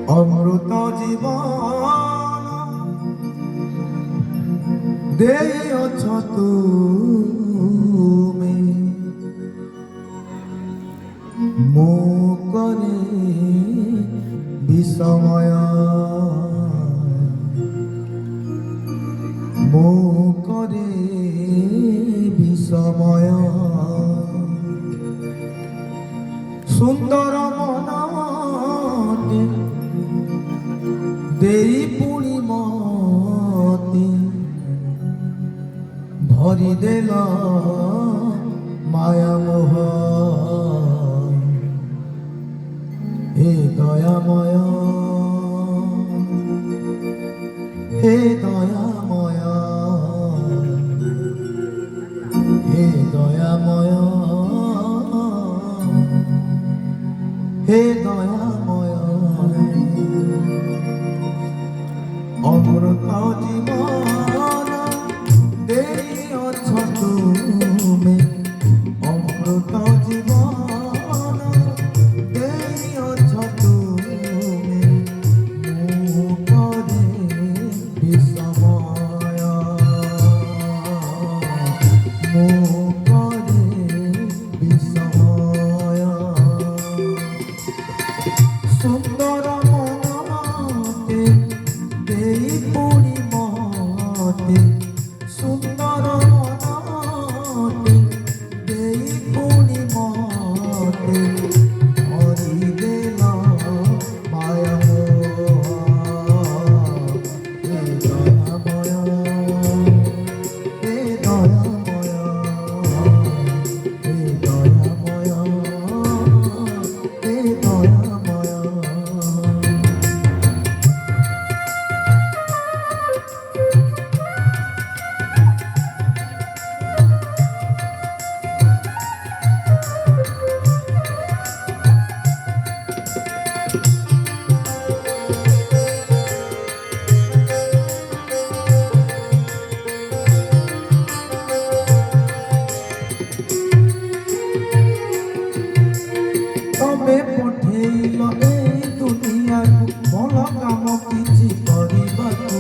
অমৃত জীবন দেইছ তুমি ମୋ করে বিষময় ମୋ করে বিষময় সুন্দর মনতে দেই পুଣି মতে ভরি দেল মায়া মোহ হে দয়াময় হে দয়াময় হে দয়াময় হে দয়াময় অমৃত জীবন দেইছ তুমি অমৃত জীবন দেইছ তুমি ମୋ করে বিষময় ମୋ করে বিষময় সুন্দর মনতে দেই পুଣି মতে সুন্দর মনতে দেই পুଣି মতে হরি দেল মায়া হে দয়াময় হে দয়াময় হে দয়াময় হে দয়াময় তবে পঠেইল এই দুনিয়াକୁ ଭଲ କାମ କିଛି କରିବାକୁ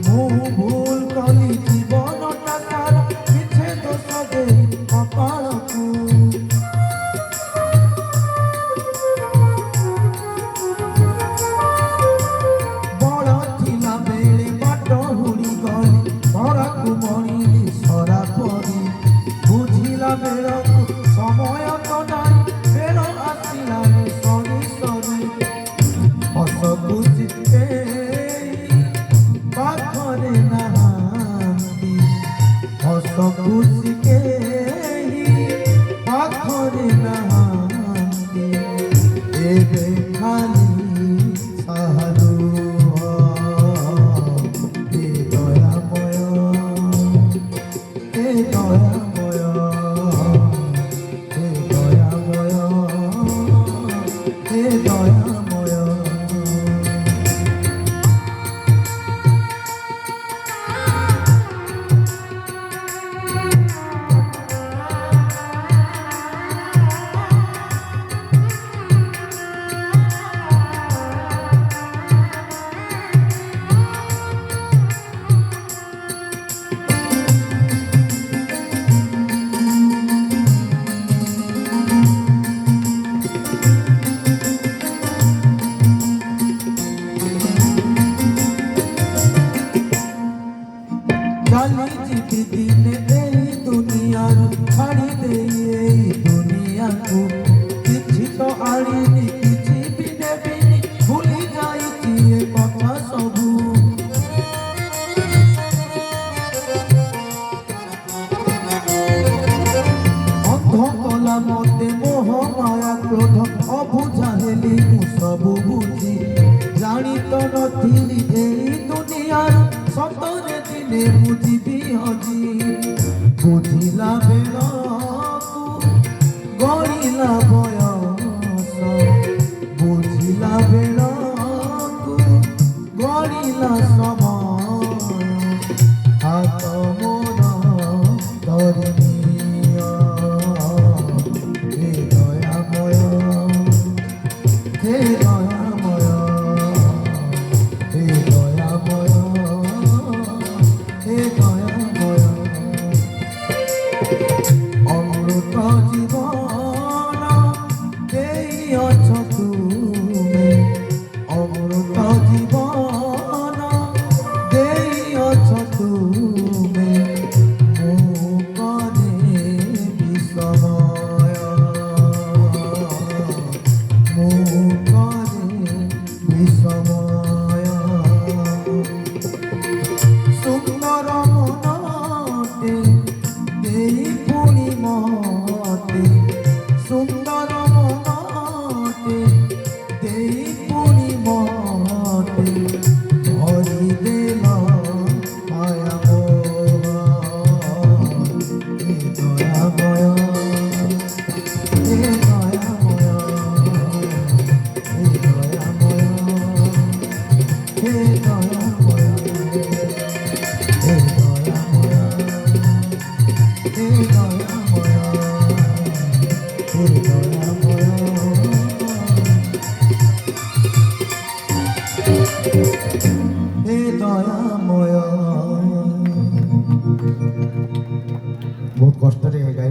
ମୁଁ ଭୁଲ କଲି ଜୀବନଟା ସାରା ମିଛେ ଦୋଷ ଦେଇ କପାଳକୁ ବଳ ଥିଲା ବେଳେ ବାଟ ହୁଡ଼ି ଗଲି ଧରାକୁ ମଣିଲି ସରା ପରି ବୁଝିଲା ବେଳକୁ ସମୟ ତ ନାହିଁ ବେଳ ଆସିଲାଣି ସରି ସରି ହସ ଖୁସି କେହି ପାଖରେ ନାହାନ୍ତି ହସ ଖୁସି କେହି ପାଖରେ ନାହାନ୍ତି ଏବେ ଖାଲି ସାହାରୁ ହେ ଦୟାମୟ হে দয়াময় হে দয়াময় হে দয়াময় চালি যিতি দিনে এই দুনিয়ার ছাড়ি দেই এই দুনিয়াକୁ କିଛି ତ ଆଣିନି କିଛି ବି ନେବିନି ଭୁଲି ଯାଇଛି ଏ କଥା ସବୁ ଅନ୍ଧ କଲା ମତେ ମୋହ ମାୟା କ୍ରୋଧ ଅବୁଝା ହେଲି ମୁଁ ସବୁ ବୁଝି ଜାଣି ତ ନଥିଲି ଏଇ ଦୁନିଆର ସତରେ ଦିନେ ମୁଁ ଯିବି ହଜି ବୁଝିଲା ବେଳକୁ ଗଣିଲା ବୟସ ବୁଝିଲା ବେଳକୁ ଗଣିଲା ସମୟ ହାତ ମୋର ଧରିନିଅ হে দয়াময় হে দয়াময় হে দয়াময়, হে দয়াময়, হে দয়াময়।